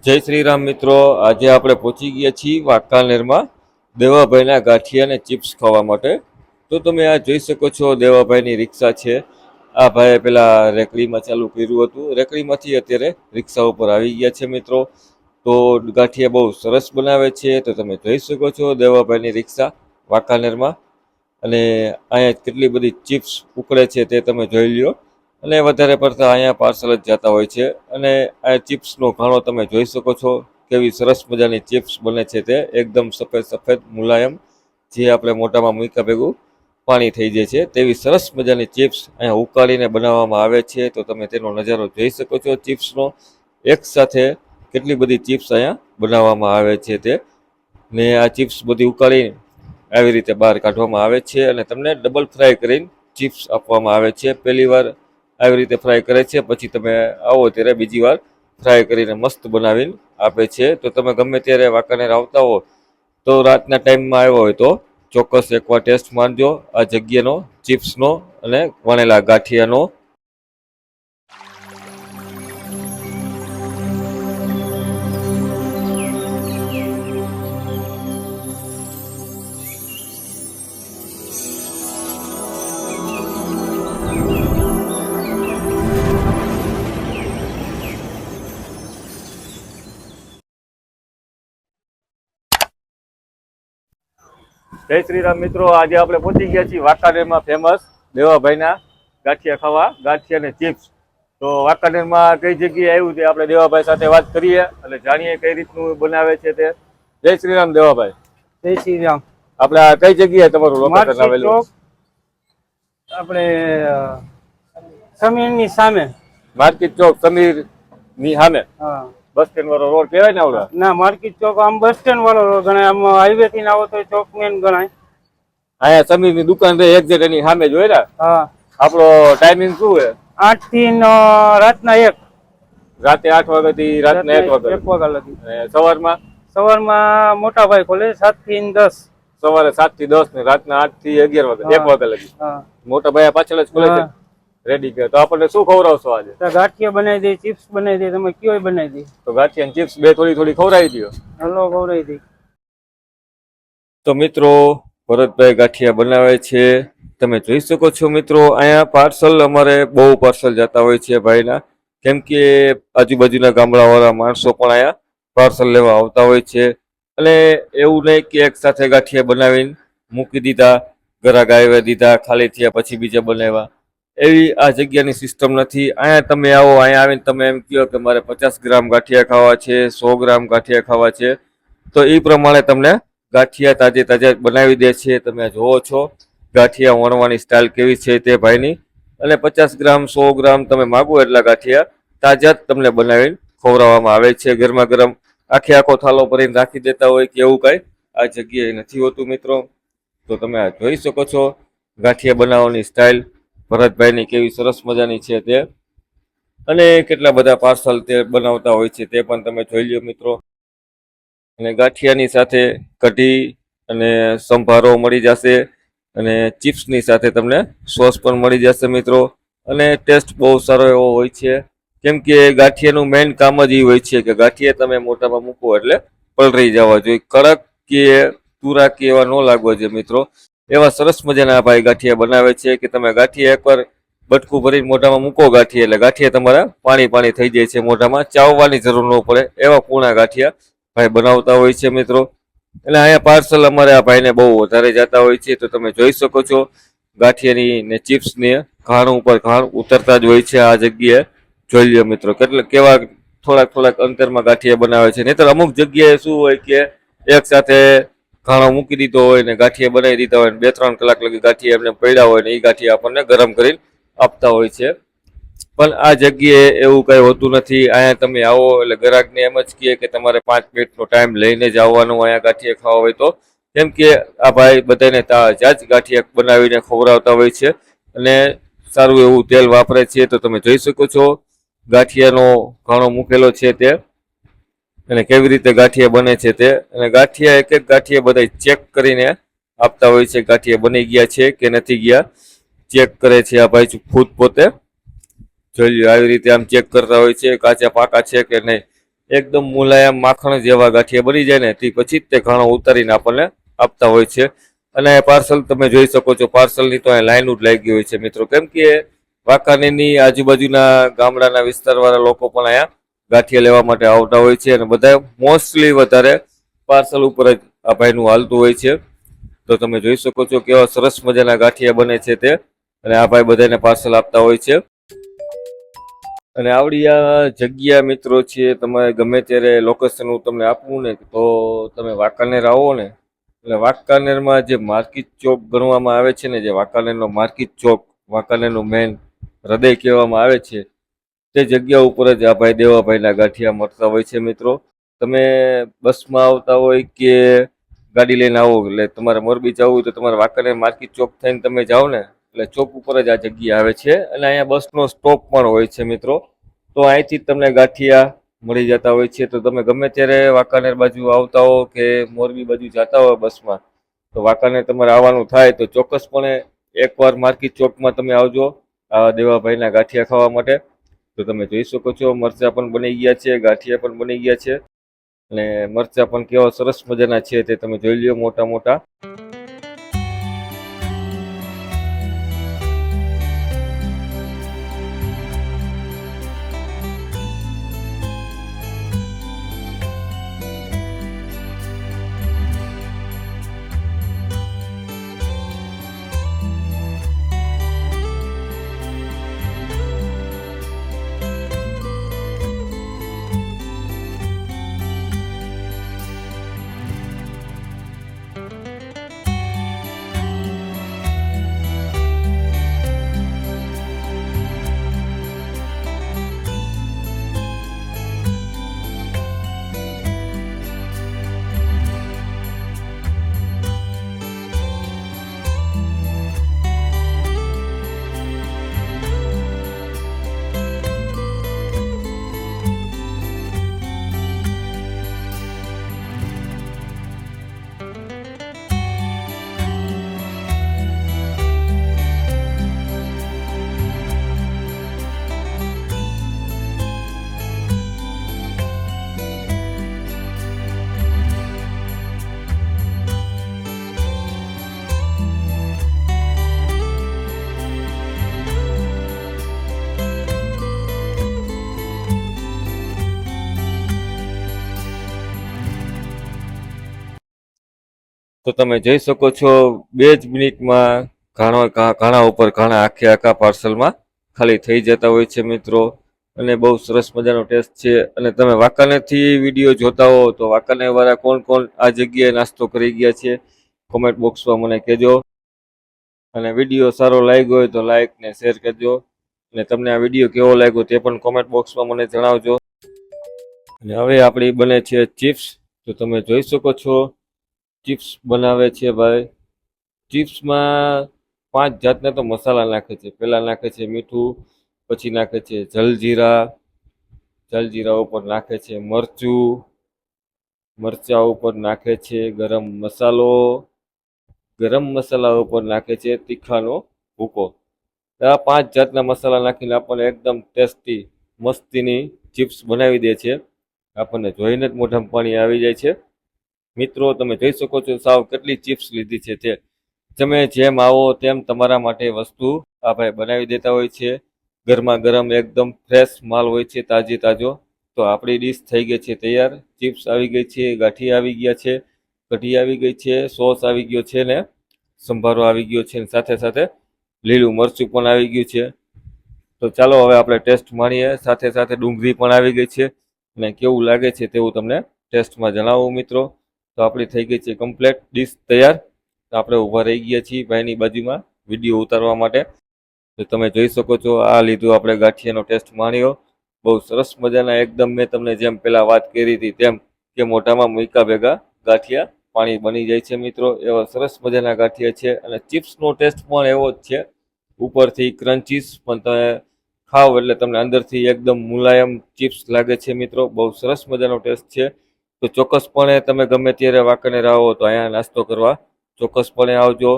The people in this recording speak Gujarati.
જય શ્રી રામ મિત્રો, આજે આપણે પહોંચી ગયા છીએ વાંકાનેરમાં દેવાભાઈના ગાંઠિયા અને ચિપ્સ ખાવા માટે. તો તમે આ જોઈ શકો છો, દેવાભાઈની રિક્ષા છે. આ ભાઈએ પેલા રેકડીમાં ચાલુ કર્યું હતું, રેકડીમાંથી અત્યારે રિક્ષા ઉપર આવી ગયા છે મિત્રો. તો ગાંઠિયા બહુ સરસ બનાવે છે, તો તમે જોઈ શકો છો દેવાભાઈની રિક્ષા વાંકાનેરમાં. અને અહીંયા કેટલી બધી ચિપ્સ ઉકળે છે તે તમે જોઈ લ્યો. અને વધારે પડતા અહીંયા પાર્સલ જ જતા હોય છે. અને આ ચિપ્સનો ઘાણો તમે જોઈ શકો છો, કેવી સરસ મજાની ચિપ્સ બને છે તે એકદમ સફેદ સફેદ મુલાયમ, જે આપણે મોઢામાં મૂક્યા ભેગું પાણી થઈ જાય છે તેવી સરસ મજાની ચિપ્સ અહીંયા ઉકાળીને બનાવવામાં આવે છે. તો તમે તેનો નજારો જોઈ શકો છો ચિપ્સનો. એક સાથે કેટલી બધી ચિપ્સ અહીંયા બનાવવામાં આવે છે તે. ને આ ચિપ્સ બધી ઉકાળી આવી રીતે બહાર કાઢવામાં આવે છે અને તમને ડબલ ફ્રાય કરીને ચિપ્સ આપવામાં આવે છે. પહેલી વાર આવી રીતે ફ્રાય કરે છે, પછી તમે આવો ત્યારે બીજી વાર ફ્રાય કરીને મસ્ત બનાવીને આપે છે. તો તમે ગમે ત્યારે વાંકાનેર આવતા હો, તો રાતના ટાઈમમાં આવ્યો હોય તો ચોક્કસ એકવાર ટેસ્ટ મારજો આ જગ્યાનો, ચિપ્સનો અને વણેલા ગાંઠિયાનો. જય શ્રી રામ મિત્રો, આજે આપણે પહોંચી ગયા છીએ વાંકાનેરમાં ફેમસ દેવાભાઈના ગાંઠિયા ખાવા, ગાંઠિયા અને ચિપ્સ. તો વાંકાનેરમાં કઈ જગ્યાએ આવ્યું તે આપણે દેવાભાઈ સાથે વાત કરીએ અને જાણીએ કઈ રીતનું બનાવે છે તે. જય શ્રી રામ દેવાભાઈ. જય શ્રી રામ. આપણે આ કઈ જગ્યાએ તમારું લોકેશન આવેલું? આપણે સમીરની સામે. માર્કેટ ચોક સમીર ની સામે હા, બસ સ્ટેન્ડ વાળો રોડ કહેવાય ને આવડા? ના, માર્કેટ ચોક આમ બસ સ્ટેન્ડ વાળો રોડ ગણાય, આમ હાઈવે થી આવો તો ચોક મેન ગણાય. અહીંયા સમીર ની દુકાન છે એક્ઝેક્ટ એની સામે જોઈ ને. હા. આપણો ટાઈમિંગ શું છે? 8 થી રાતના 1. રાતે 8 વાગ્યાથી રાતના 1 વાગ્યા. 1 વાગ્યા લગી. સવારમાં મોટા ભાઈ ખોલે 7 થી 10. સવારે 7 થી 10 ને રાતના 8 થી 11 વાગ્યા, 1 વાગ્યા લગી. હા. મોટા ભાઈ પાછળ જ ખુલે છે. રેડી કે તો આપણને શું ખવડાવશો આજે? તો ગાંઠિયા બનાવી દે, ચિપ્સ બનાવી દે, તમે કયો બનાવી દે. તો ગાંઠિયા ચિપ્સ બે થોડી થોડી ખવડાવી દો. હલો, ખવડાવી દે. તો મિત્રો, ભરતભાઈ ગાંઠિયા બનાવે છે, તમે જોઈ શકો છો મિત્રો. અહીંયા પાર્સલ અમારે બહુ પાર્સલ જતા હોય છે ભાઈના, કેમ કે આજુબાજુના ગામડાવાળા માણસો પણ અહીંયા પાર્સલ લેવા આવતા હોય છે. અને એવું નહીં કે એક સાથે ગાંઠિયા બનાવીને મૂકી દીધા, ઘરાક આવી દીધા, ખાલી થયા પછી બીજા બનાવ્યા, એવી આ જગ્યાની સિસ્ટમ નથી. અહીંયા તમે આવો, અહીંયા આવીને તમે એમ કહો કે મારે 50 ગ્રામ ગાંઠિયા ખાવા છે, 100 ગ્રામ ગાંઠિયા ખાવા છે, તો એ પ્રમાણે તમને ગાંઠિયા તાજે તાજા બનાવી દે છે. તમે જોવો છો ગાંઠિયા વણવાની સ્ટાઇલ કેવી છે તે ભાઈની. અને 50 ગ્રામ 100 ગ્રામ તમે માગો એટલા ગાંઠિયા તાજા જ તમને બનાવીને ખવડાવવામાં આવે છે. ગરમા ગરમ આખો થાલો ભરીને રાખી દેતા હોય કે એવું કાંઈ આ જગ્યાએ નથી હોતું મિત્રો. તો તમે આ જોઈ શકો છો ગાંઠિયા બનાવવાની સ્ટાઇલ ભરતભાઈની કેવી સરસ મજાની છે તે. અને કેટલા બધા પાર્સલ તે બનાવતા હોય છે તે પણ તમે જોઈ લો મિત્રો. અને ગાંઠિયાની સાથે કઢી અને સંભારો મળી જશે, અને ચિપ્સની સાથે તમને સોસ પણ મળી જશે મિત્રો. અને ટેસ્ટ બહુ સારો એવો હોય છે, કેમ કે ગાંઠિયાનું મેઇન કામ જ એ હોય છે કે ગાંઠિયા તમે મોઢામાં મૂકો એટલે પલળી જવા જોઈએ, કડક કે તુરા કે એવા ન લાગવા જોઈએ મિત્રો. એવા સરસ મજાના ભાઈ ગાંઠિયા બનાવે છે કે તમે ગાંઠિયા એકવાર બટકું ભરીને મોઢામાં મૂકો ગાંઠિયા એટલે ગાંઠિયા તમારા પાણી પાણી થઈ જાય છે, મોઢામાં ચાવવાની જરૂર ન પડે એવા પૂર્ણા ગાંઠિયા ભાઈ બનાવતા હોય છે મિત્રો. એટલે અહીંયા પાર્સલ અમારે આ ભાઈને બહુ વધારે જતા હોય છે. તો તમે જોઈ શકો છો ગાંઠિયાની ને ચિપ્સની ઘાણ ઉપર ઘાણ ઉતરતા જ હોય છે આ જગ્યાએ. જોઈ લો મિત્રો કેવા થોડાક અંતરમાં ગાંઠિયા બનાવે છે. નહીતર અમુક જગ્યાએ શું હોય કે એક સાથે ઘાણો મૂકી દીધો હોય ને ગાંઠિયા બનાવી દીધા હોય ને 2-3 કલાક લગી ગાંઠિયા એમને પડ્યા હોય ને એ ગાંઠિયા આપણને ગરમ કરીને આપતા હોય છે. પણ આ જગ્યાએ એવું કંઈ હોતું નથી. અહીંયા તમે આવો એટલે ગ્રાહકને એમ જ કહે કે તમારે 5 મિનિટનો ટાઈમ લઈને જ આવવાનું અહીંયા ગાંઠિયા ખાવા હોય તો, કેમ કે આ ભાઈ બધાને તાજા જ ગાંઠિયા બનાવીને ખવડાવતા હોય છે અને સારું એવું તેલ વાપરે છે. તો તમે જોઈ શકો છો ગાંઠિયાનો ઘાણો મૂકેલો છે તે, અને કેવી રીતે ગાંઠિયા બને છે તે. અને ગાંઠિયા એક ગાંઠિયા બધા ચેક કરીને આપતા હોય છે, ગાંઠિયા બની ગયા છે કે નથી ગયા, ચેક કરે છે આ ભાઈ ખુદ પોતે. જોઈ લો આવી રીતે આમ ચેક કરતા હોય છે કાચા પાકા છે કે નહીં. એકદમ મુલાયમ માખણ જેવા ગાંઠિયા બની જાય ને તે પછી જ તે ઘાણો ઉતારીને આપણને આપતા હોય છે. અને પાર્સલ તમે જોઈ શકો છો, પાર્સલની તો અહીં લાઈન જ લાગી હોય છે મિત્રો, કેમ કે વાંકાનેરની આજુબાજુના ગામડાના વિસ્તારવાળા લોકો પણ અહીંયા ગાંઠિયા લેવા માટે આવતા હોય છે અને બધા મોસ્ટલી વધારે પાર્સલ ઉપર જ આ ભાઈનું હાલતું હોય છે. તો તમે જોઈ શકો છો કેવા સરસ મજાના ગાંઠિયા બને છે તે, અને આ ભાઈ બધાને પાર્સલ આપતા હોય છે. અને આવડી આ જગ્યા મિત્રો છે, તમારે ગમે ત્યારે લોકેશન હું તમને આપવું ને તો તમે વાંકાનેર આવો ને એટલે વાંકાનેરમાં જે માર્કેટ ચોક ગણવામાં આવે છે ને, જે વાંકાનેરનો માર્કેટ ચોક, વાંકાનેરનું મેન હૃદય કહેવામાં આવે છે, તે જગ્યા ઉપર જ આ ભાઈ દેવાભાઈના ગાંઠિયા મળતા હોય છે મિત્રો. તમે બસમાં આવતા હોય કે ગાડી લઈને આવો એટલે તમારે મોરબી જવું હોય તો તમારે વાંકાનેર માર્કેટ ચોક થઈને તમે જાઓ ને એટલે ચોક ઉપર જ આ જગ્યા આવે છે, અને અહીંયા બસનો સ્ટોપ પણ હોય છે મિત્રો. તો અહીંથી જ તમને ગાંઠિયા મળી જતા હોય છે. તો તમે ગમે ત્યારે વાંકાનેર બાજુ આવતા હો કે મોરબી બાજુ જતા હો બસમાં, તો વાંકાનેર તમારે આવવાનું થાય તો ચોક્કસપણે એકવાર માર્કેટ ચોકમાં તમે આવજો આ દેવાભાઈના ગાંઠિયા ખાવા માટે. તો તમે જોઈ શકો છો મરચાં પણ બની ગયા છે, ગાંઠિયા પણ બની ગયા છે, અને મરચાં પણ કેવા સરસ મજાના છે તે તમે જોઈ લ્યો, મોટા મોટા. તો તમે જોઈ શકો છો 2 જ મિનિટમાં ઘાણા ઉપર ઘાણા આખા પાર્સલમાં ખાલી થઈ જતા હોય છે મિત્રો. અને બહુ સરસ મજાનો ટેસ્ટ છે. અને તમે વાંકાનેરથી વિડીયો જોતા હો તો વાંકાનેરવાળા કોણ કોણ આ જગ્યાએ નાસ્તો કરી ગયા છે કોમેન્ટ બોક્સમાં મને કહેજો. અને વિડીયો સારો લાગ્યો હોય તો લાઈક ને શેર કરજો. અને તમને આ વિડીયો કેવો લાગ્યો તે પણ કોમેન્ટ બોક્સમાં મને જણાવજો. અને હવે આપણી બને છે ચિપ્સ. તો તમે જોઈ શકો છો ચિપ્સ બનાવે છે ભાઈ. ચિપ્સમાં 5 જાતના તો મસાલા નાખે છે. પહેલાં નાખે છે મીઠું, પછી નાખે છે જલજીરા ઉપર નાખે છે મરચું, મરચા ઉપર નાખે છે ગરમ મસાલો, ગરમ મસાલા ઉપર નાખે છે તીખાનો ભૂકો. આ 5 જાતના મસાલા નાખીને આપણને એકદમ ટેસ્ટી મસ્તીની ચિપ્સ બનાવી દે છે. આપણને જોઈને જ મોઢામાં પાણી આવી જાય છે. મિત્રો તમે જોઈ શકો છો સાવ કેટલી ચિપ્સ લીધી છે તે. તમે જેમ આવો તેમ તમારા માટે વસ્તુ આ ભાઈ બનાવી દેતા હોય છે. ગરમા ગરમ એકદમ ફ્રેશ માલ હોય છે, તાજો. તો આપણી ડીશ થઈ ગઈ છે તૈયાર. ચિપ્સ આવી ગઈ છે, ગાંઠિયા આવી ગયા છે, કઢી આવી ગઈ છે, સોસ આવી ગયો છે ને સંભારો આવી ગયો છે, ને સાથે સાથે લીલું મરચું પણ આવી ગયું છે. તો ચાલો હવે આપણે ટેસ્ટ માણીએ. સાથે સાથે ડુંગળી પણ આવી ગઈ છે, અને કેવું લાગે છે તેવું તમને ટેસ્ટમાં જણાવું મિત્રો. તો આપણી થઈ ગઈ છે કમ્પ્લેટ ડીશ તૈયાર. તો આપણે ઊભા રહી ગયા છીએ ભાઈની બાજુમાં વિડીયો ઉતારવા માટે. તો તમે જોઈ શકો છો આ લીધું આપણે ગાંઠિયાનો ટેસ્ટ માણ્યો. બહુ સરસ મજાના એકદમ મેં તમને જેમ પહેલાં વાત કરી હતી તેમ કે મોઢામાં મૂક્યા ભેગા ગાંઠિયા પાણી બની જાય છે મિત્રો. એવા સરસ મજાના ગાંઠિયા છે. અને ચિપ્સનો ટેસ્ટ પણ એવો જ છે, ઉપરથી ક્રન્ચીસ પણ તમે ખાવ એટલે તમને અંદરથી એકદમ મુલાયમ ચિપ્સ લાગે છે મિત્રો. બહુ સરસ મજાનો ટેસ્ટ છે. તો ચોક્કસપણે તમે ગમે ત્યારે વાંકાનેર આવો તો અહીંયા નાસ્તો કરવા ચોક્કસપણે આવજો.